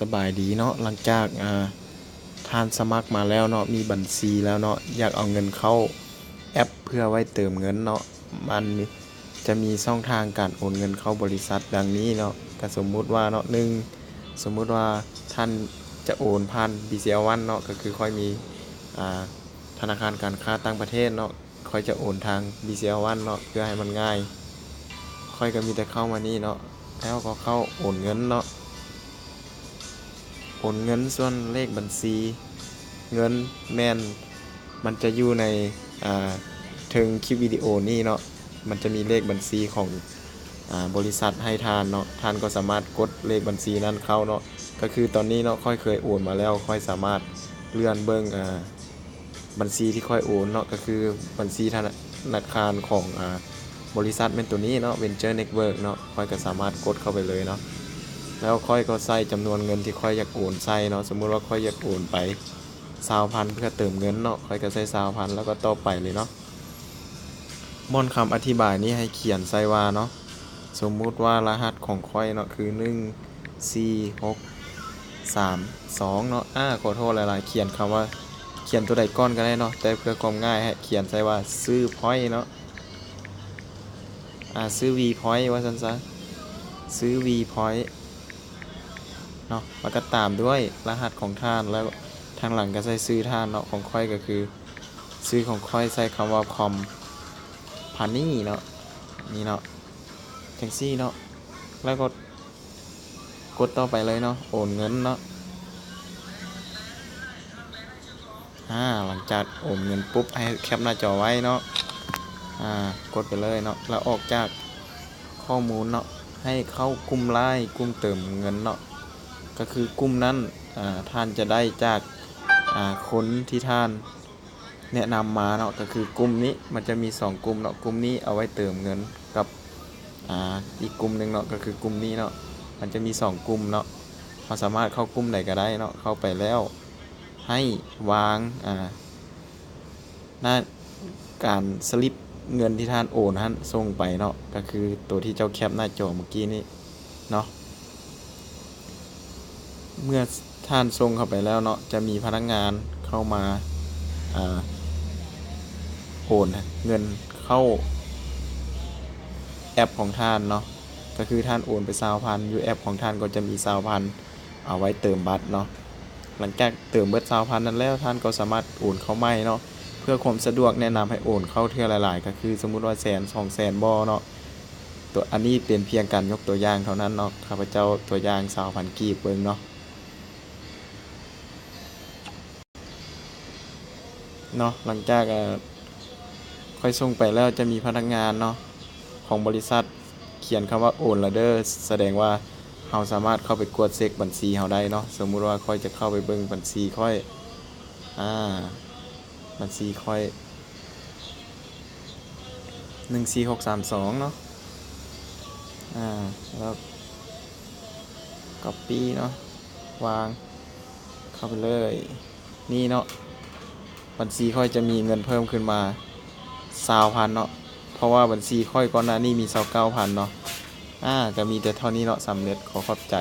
สบายดีเนาะหลังจากทานสมัครมาแล้วเนาะมีบัญชีแล้วเนาะอยากเอาเงินเข้าแอปเพื่อไว้เติมเงินเนาะมันจะมีช่องทางการโอนเงินเข้าบริษัทดังนี้เนาะก็สมมุติว่าเนาะหนึ่งสมมุติว่าท่านจะโอนผ่าน BCL1 เนาะก็คือค่อยมีอ่าธนาคารการค้าต่างประเทศเนาะค่อยจะโอนทาง BCL1 เนาะเพื่อให้มันง่ายค่อยก็มีแต่เข้ามานี่เนาะแล้วก็เข้าโอนเงินเนาะ โอนเงินส่วนเลขบัญชีเงินแม่นมันจะอยู่ในถึงคลิปวิดีโอนี้เนาะมันจะมีเลขบัญชีของบริษัทให้ทานเนาะท่านก็สามารถกดเลขบัญชีนั้นเข้าเนาะก็คือตอนนี้เนาะค่อยเคยโอนมาแล้วค่อยสามารถเลื่อนเบิ่งบัญชีที่ค่อยโอนเนาะก็คือบัญชีธนาคารของบริษัทเป็นตัวนี้เนาะ Venture Network เนาะค่อยก็สามารถกดเข้าไปเลยเนาะ แล้วค่อยก็ใส่จำนวนเงินที่ค่อยอยากโอนใส่เนาะสมมุติว่าค่อยอยากโอนไป20,000เพื่อเติมเงินเนาะค่อยก็ใส่20,000แล้วก็ต่อไปเลยเนาะม่อนคำอธิบายนี้ให้เขียนใส่ว่าเนาะสมมุติว่ารหัสของค่อยเนาะคือ14632เนาะขอโทษหลายๆเขียนคำว่าเขียนตัวใดก้อนก็ได้เนาะแต่เพื่อความง่ายให้เขียนใส่ว่าซื้อพอยต์เนาะซื้อ V point ว่าซั่นซะซื้อ V pointเนาะแล้วก็ตามด้วยรหัสของท่านแล้วทางหลังก็ใส่ซื้อท่านเนาะของค่อยก็คือซื้อของค่อยใส่คำว่าคอมพานี่เนาะนี่เนาะจังซี่เนาะแล้วก็กดต่อไปเลยเนาะโอนเงินเนาะหลังจากโอนเงินปุ๊บให้แคปหน้าจอไว้เนาะกดไปเลยเนาะแล้วออกจากข้อมูลเนาะให้เข้ากลุ่มไลน์กลุ่มเติมเงินเนาะก็คือกลุ่มนั้นท่านจะได้จากคนที่ท่านแนะนำมาเนาะก็คือกลุ่มนี้มันจะมี2กลุ่มเนาะกลุ่มนี้เอาไว้เติมเงินกับอีกกลุ่มหนึ่งเนาะก็คือกลุ่มนี้เนาะมันจะมี2กลุ่มเนาะเราสามารถเข้ากลุ่มไหนก็ได้เนาะเข้าไปแล้วให้วางหน้าการสลิปเงินที่ท่านโอนท่านส่งไปเนาะก็คือตัวที่เจ้าแคปหน้าจอเมื่อกี้นี้เนาะเมื่อท่านส่งเข้าไปแล้วเนาะจะมีพนักงานเข้ามาโอนเงินเข้าแอปของท่านเนาะก็คือท่านโอนไป20,000อยู่แอปของท่านก็จะมี20,000เอาไว้เติมบัตรเนาะหลังจากเติมเบิด20,000นั้นแล้วท่านก็สามารถโอนเข้าใหม่เนาะเพื่อความสะดวกแนะนำให้โอนเข้าเทื่อหลายๆก็คือสมมุติว่า100,000 200,000บ่เนาะตัวอันนี้เป็นเพียงการยกตัวอย่างเท่านั้นเนาะข้าพเจ้าตัวอย่าง20,000กีบเบิ่งเนาะหลังจากค่อยส่งไปแล้วจะมีพนักงานเนาะของบริษัทเขียนคำว่าโอนแล้วเด้อแสดงว่าเราสามารถเข้าไปกดเช็คบัญชีเราได้เนาะสมมุติว่าค่อยจะเข้าไปเบิ่งบัญชีค่อยบัญชีค่อย14632เนาะแล้ว copy เนาะวางเข้าไปเลยนี่เนาะบัญชีค่อยจะมีเงินเพิ่มขึ้นมา20,000เนาะเพราะว่าบัญชีค่อยก่อนหน้านี้มี29,000เนาะก็มีแต่เท่านี้เนาะสำเร็จขอขอบใจ